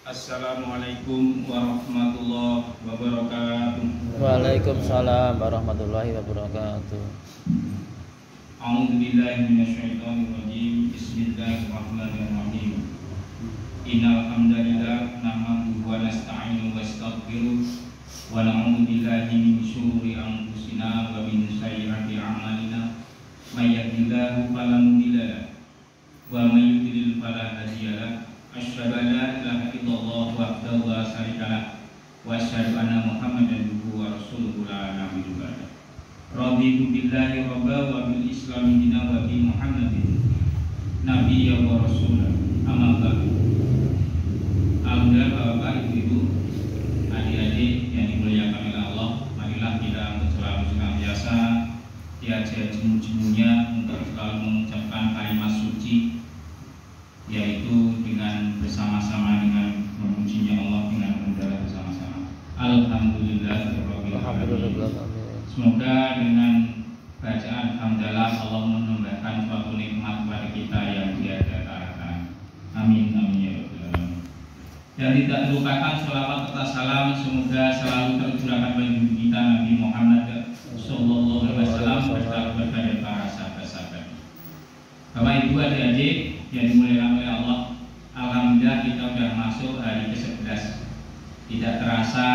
Assalamualaikum warahmatullahi wabarakatuh. Waalaikumsalam warahmatullahi wabarakatuh. A'udzubillahi minasyaitonir rajim. Bismillahirrahmanirrahim. Innal hamdalillah nahmaduhu wa nasta'inuhu wa nastaghfiruh wa na'udzu billahi min syururi anfusina wa min sayyiati a'malina. May yahdihillahu fala mudilla lahu wa may yudlil fala hadiya lahu. Asyhadu an la ilaha illallah wahdahu la syarika lahu wa asyhadu anna Muhammadan abduhu wa rasuluhu la nabiyya ba'da. Raditu billahi rabba wa bil islami dina wa bi Muhammadin nabiyya wa rasulah. Amma ba'du. Alhamdulillah Bapak Ibu, adik-adik yang dimuliakan oleh Allah, marilah kita untuk selalu senantiasa tiada jemu-jemunya untuk selalu mengucapkan kalimat suci, yaitu dengan bersama-sama dengan memujinya Allah dengan berdoa bersama-sama. Alhamdulillahirabbil alamin. Semoga dengan bacaan hamdalah Allah menambahkan suatu nikmat kepada kita yang tiada tara. Amin amin ya rabbal alamin. Dan tidak terlupakan sholawat serta salam semoga selalu tercurahkan bagi kita Nabi Muhammad sallallahu alaihi wasallam beserta keluarga dan para sahabat-sahabat. Bapak Ibu adik-adik yang dimuliakan oleh Allah, alhamdulillah kita sudah masuk hari ke-11. Tidak terasa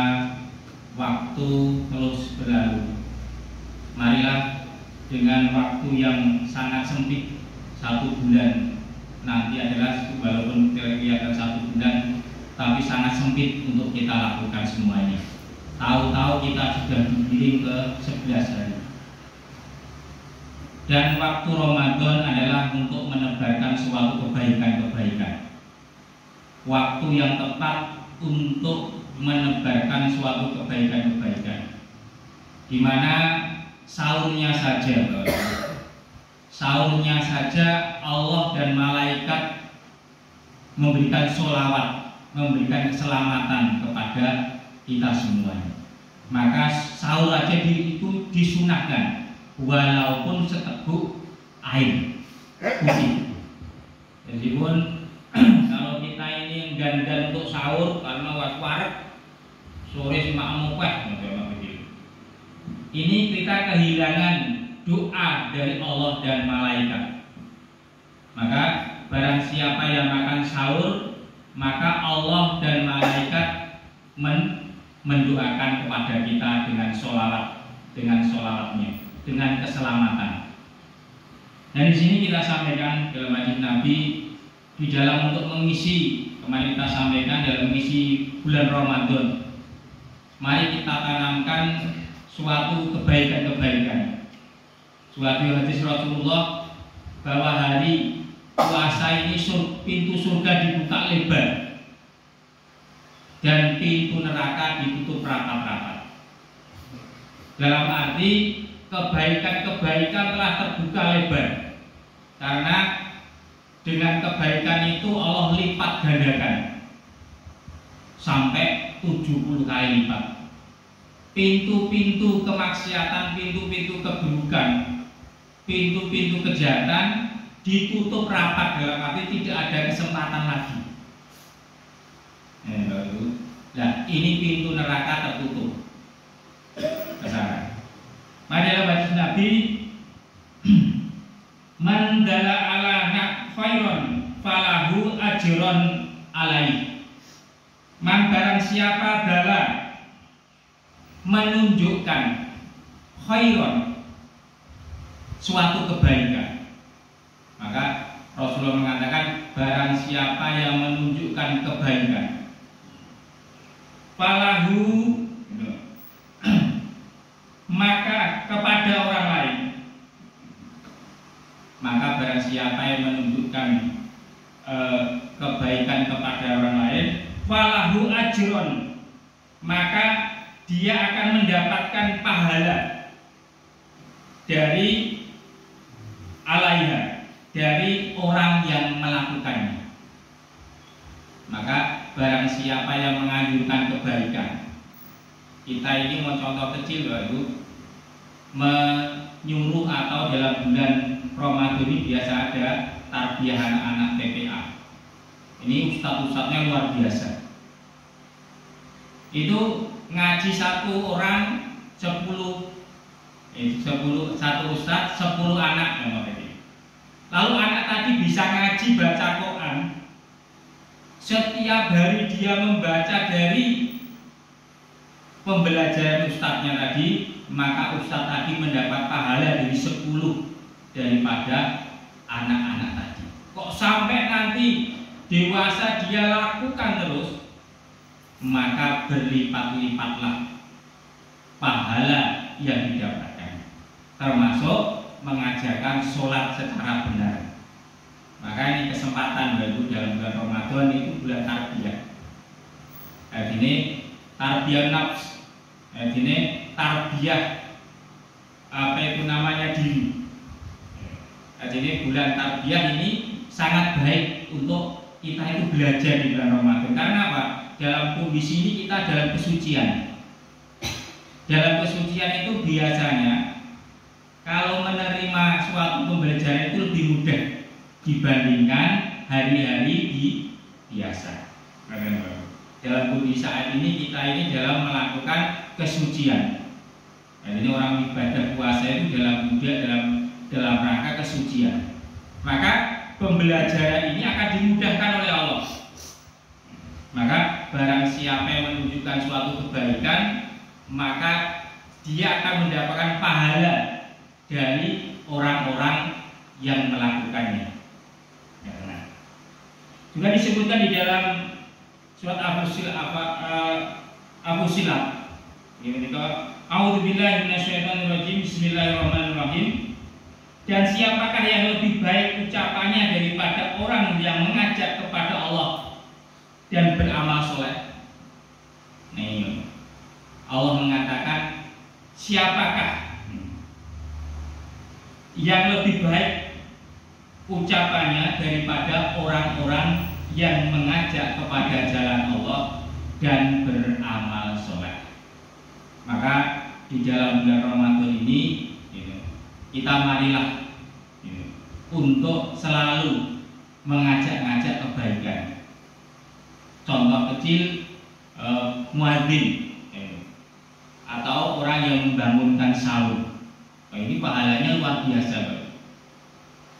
waktu terus berlalu. Marilah dengan waktu yang sangat sempit, 1 bulan nanti adalah walaupun kelihatan 1 bulan, tapi sangat sempit untuk kita lakukan semuanya. Tahu-tahu kita sudah digiring ke 11 hari. Dan waktu Ramadan adalah untuk menebarkan suatu kebaikan-kebaikan. Waktu yang tepat untuk menebarkan suatu kebaikan-kebaikan. Di mana sahurnya saja Allah dan malaikat memberikan sholawat, memberikan keselamatan kepada kita semuanya. Maka sahur aja itu disunahkan, walaupun seteguk air putih. Jadi pun kalau kita ini enggan-enggan untuk sahur karena warek sore si makmum ini kita kehilangan doa dari Allah dan malaikat. Maka barang siapa yang makan sahur, maka Allah dan malaikat mendoakan kepada kita dengan sholawatnya, dengan keselamatan. Dan di sini kita sampaikan dalam hadis Nabi di dalam untuk mengisi, kemarin kita sampaikan dalam mengisi bulan Ramadan. Mari kita tanamkan suatu kebaikan-kebaikan. Suatu hadis Rasulullah bahwa hari puasa ini pintu surga dibuka lebar dan pintu neraka ditutup rapat-rapat. Dalam arti kebaikan-kebaikan telah terbuka lebar, karena dengan kebaikan itu Allah lipat gandakan sampai 70 kali lipat. Pintu-pintu kemaksiatan, pintu-pintu keburukan, pintu-pintu kejahatan ditutup rapat, dalam arti tidak ada kesempatan lagi. Nah, ini pintu neraka tertutup. Mari dalam hadis Nabi, man dala ala khairon falahu ajron alaihi. Man barang siapa dala menunjukkan khairon, suatu kebaikan, maka Rasulullah mengatakan barang siapa yang menunjukkan kebaikan, falahu, maka kepada orang lain, maka barang siapa yang menunjukkan kebaikan kepada orang lain, falahu ajron, maka dia akan mendapatkan pahala dari alaiha, dari orang yang melakukannya. Maka barang siapa yang menganjurkan kebaikan, kita ini mau contoh kecil baru menyuruh, atau dalam bulan Ramadan ini biasa ada tarbiyah anak-anak TPA. Ini ustadz-ustadznya luar biasa. Itu ngaji satu orang 10, satu ustadz 10 anak. Lalu anak tadi bisa ngaji baca Quran. Setiap hari dia membaca dari pembelajaran ustadznya tadi, maka ustadz tadi mendapat pahala dari 10 daripada anak-anak tadi. Kok sampai nanti dewasa dia lakukan terus, maka berlipat-lipatlah pahala yang didapatkan, termasuk mengajarkan sholat secara benar. Maka ini kesempatan baru dalam bulan Ramadan, itu bulan tarbiyah. Ini tarbiyah nafs, ini tarbiyah diri. Jadi bulan tarbiyah ini sangat baik untuk kita itu belajar di bulan Ramadan. Karena apa? Dalam kondisi ini kita dalam kesucian. Dalam kesucian itu biasanya kalau menerima suatu pembelajaran itu lebih mudah dibandingkan hari-hari biasa. Dalam kondisi saat ini kita ini dalam melakukan kesucian. Ini orang ibadah puasa itu dalam rangka kesucian. Maka pembelajaran ini akan dimudahkan oleh Allah. Maka barang siapa yang menunjukkan suatu kebaikan, maka dia akan mendapatkan pahala dari orang-orang yang melakukannya. Juga disebutkan di dalam surat Fussilat. A'udzubillahi minasyaitonirrajim. Bismillahirrahmanirrahim. Dan siapakah yang lebih baik ucapannya daripada orang yang mengajak kepada Allah dan beramal soleh? Nih, Allah mengatakan siapakah yang lebih baik ucapannya daripada orang-orang yang mengajak kepada jalan Allah dan beramal soleh. Maka di dalam bulan Ramadan ini kita marilah untuk selalu mengajak-ngajak kebaikan. Contoh kecil, muadzin atau orang yang membangunkan sahur. Ini pahalanya luar biasa.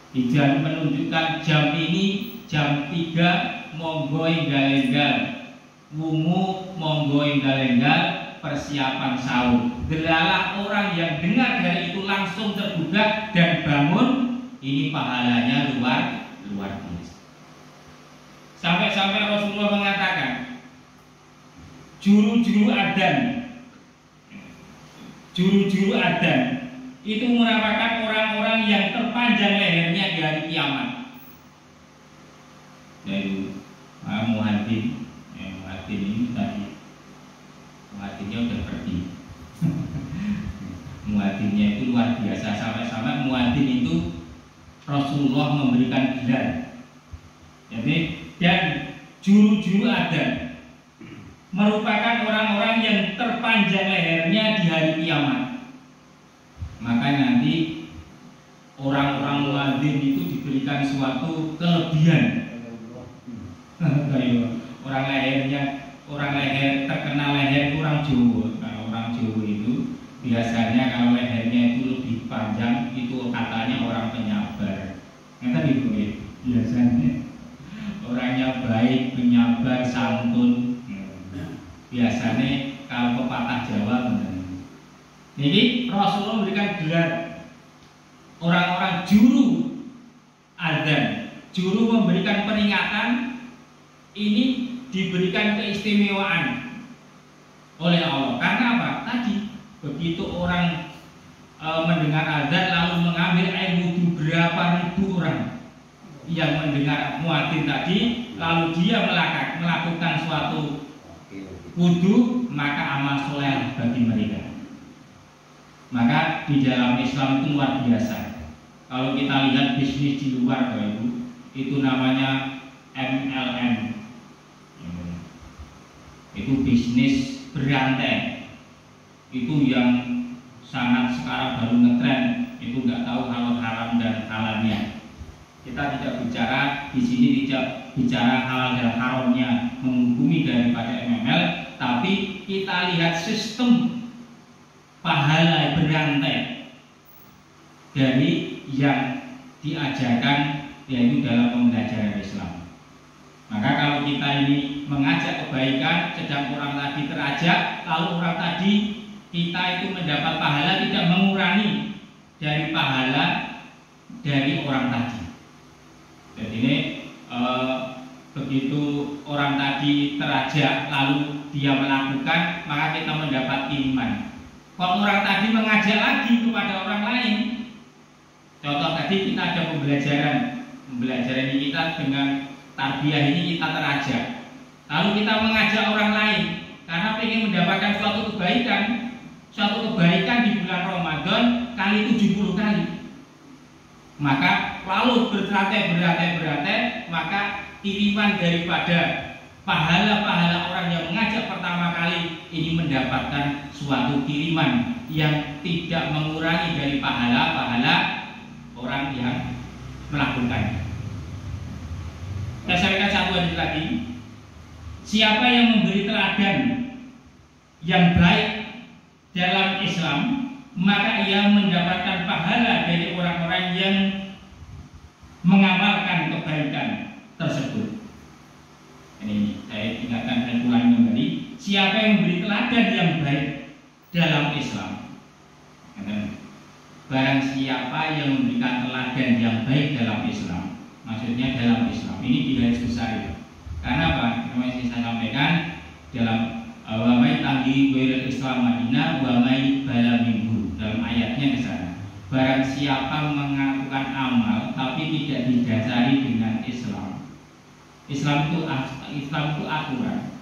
Dijadi menunjukkan jam ini jam 3 monggo enggal-enggal, wungu monggo enggal-enggal, persiapan sahur. Delalah orang yang dengar dari itu langsung tergugah dan bangun. Ini pahalanya luar biasa. Sampai-sampai Rasulullah mengatakan juru-juru adzan itu merupakan orang-orang yang terpanjang lehernya di hari kiamat. Yaitu muadzin ini tadi, muadzinnya udah pergi. Muadzinnya itu luar biasa. Sampai-sampai muadzin itu Rasulullah memberikan gelar. Jadi dan juru-juru adzan merupakan orang-orang yang terpanjang lehernya di hari kiamat. Maka nanti orang-orang muadzin itu diberikan suatu kelebihan. Orang leher terkenal leher orang Jawa. Kalau orang Jawa itu biasanya kalau lehernya itu lebih panjang, itu katanya orang penyabar. Ngerti gitu ya? Biasanya orangnya baik, penyabar, santun. Biasanya kalau pepatah Jawa benar. Jadi Rasulullah memberikan gelar orang-orang juru adzan, juru memberikan peringatan. Ini diberikan keistimewaan oleh Allah. Karena apa? Tadi begitu orang mendengar adzan lalu mengambil air wudhu, berapa ribu orang yang mendengar muadzin tadi, lalu dia melakukan suatu wudhu, maka amal soleh bagi mereka. Maka di dalam Islam itu luar biasa. Kalau kita lihat bisnis di luar, itu namanya MLM. Itu bisnis berantai. Itu yang sangat sekarang baru ngetren. Itu nggak tahu halal haram dan halalnya. Kita tidak bicara di sini, tidak bicara halal dan haramnya. menghukumi daripada MML, tapi kita lihat sistem pahala berantai dari yang diajarkan yaitu dalam pembelajaran Islam. Maka kalau kita ini mengajak kebaikan, sedang orang tadi terajak, lalu orang tadi kita itu mendapat pahala, tidak mengurangi dari pahala dari orang tadi. Jadi ini begitu orang tadi terajak lalu dia melakukan, maka kita mendapat kiriman. Kalau orang tadi mengajak lagi kepada orang lain, contoh tadi kita ada pembelajaran ini kita dengan tarbiyah ini kita terajak, lalu kita mengajak orang lain karena ingin mendapatkan suatu kebaikan di bulan Ramadan kali 70 kali, maka lalu berantai, maka kiriman daripada pahala-pahala orang yang mengajak pertama kali ini mendapatkan suatu kiriman yang tidak mengurangi dari pahala-pahala orang yang melakukannya. Saya sampaikan satu hadis lagi. Siapa yang memberi teladan yang baik dalam Islam, maka ia mendapatkan pahala dari orang-orang yang mengamalkan kebaikan tersebut. Ini saya ingatkan dan ulangi kembali. Siapa yang memberi teladan yang baik dalam Islam, barang siapa yang memberikan teladan yang baik dalam Islam, maksudnya dalam Islam ini di garis besar itu. Karena apa? Karena saya sampaikan dalam wa may tanggi ghairil Islam Madinah wa may bala minhu, dalam ayatnya ke sana. Barang siapa melakukan amal tapi tidak didasari dengan Islam. Islam itu aturan.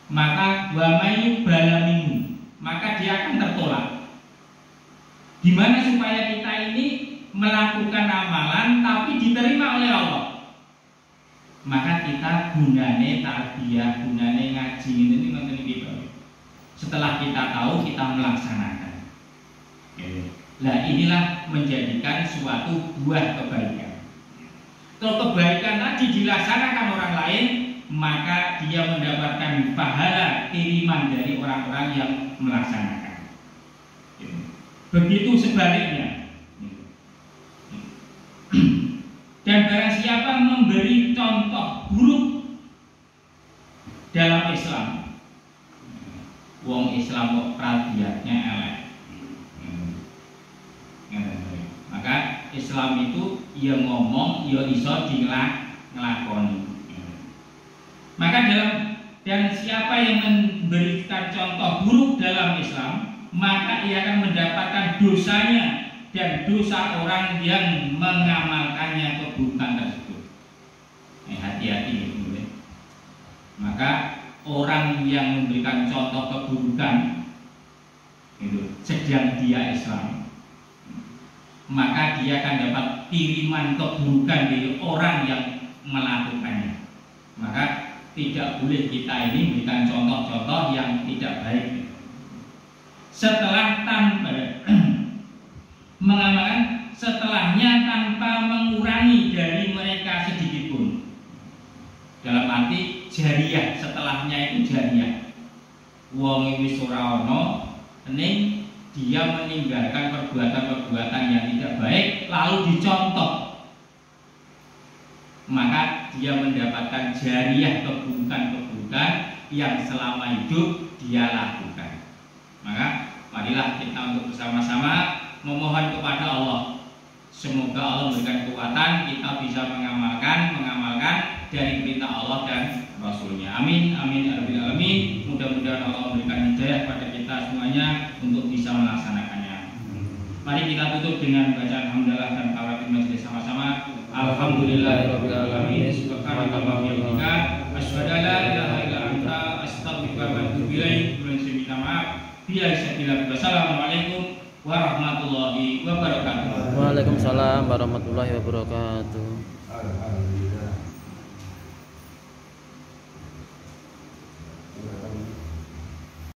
Maka wa may bala minhu, maka dia akan tertolak. Gimana supaya kita ini melakukan amalan tapi diterima oleh Allah? Maka kita gunane tarbiyah, gunane ngaji ini nonton gitu. Setelah kita tahu, kita melaksanakan. Nah, inilah menjadikan suatu buah kebaikan. Kalau kebaikan tadi dilaksanakan orang lain, maka dia mendapatkan pahala kiriman dari orang-orang yang melaksanakan. Begitu sebaliknya. Dan barang siapa memberi contoh buruk dalam Islam, wong Islam kok pradiatnya elek, maka Islam itu ia ngomong, ia iso ngelakoni. Maka dan siapa yang memberikan contoh buruk dalam Islam, maka ia akan mendapatkan dosanya dan dosa orang yang mengamalkannya keburukan tersebut. Hati-hati ya. Maka orang yang memberikan contoh keburukan itu sedang dia Islam, maka dia akan dapat kiriman keburukan dari orang yang melakukannya. Maka tidak boleh kita ini memberikan contoh-contoh yang tidak baik. Setelah tanpa mengamalkan, setelahnya tanpa mengurangi dari mereka sedikit pun. Dalam arti jariah, setelahnya itu jariah. Wong wis ora ana ning dia meninggalkan perbuatan-perbuatan yang tidak baik lalu dicontoh, maka dia mendapatkan jariah keburukan-keburukan yang selama hidup dia lakukan. Maka marilah kita untuk bersama-sama memohon kepada Allah, semoga Allah memberikan kekuatan kita bisa mengamalkan dari perintah Allah dan Rasulnya. Amin, amin, amin, amin. Mudah-mudahan Allah memberikan hidayah kepada kita semuanya untuk bisa melaksanakannya. Mari kita tutup dengan bacaan hamdalah dan kawatin majelis sama-sama. Alhamdulillahirabbil alamin. Subhanallah wa bihamdika, asyhadu an la ilaha illa anta, astaghfiruka wa atubu ilaik. Minta maaf. Wassalamualaikum warahmatullahi wabarakatuh. Waalaikumsalam warahmatullahi wabarakatuh.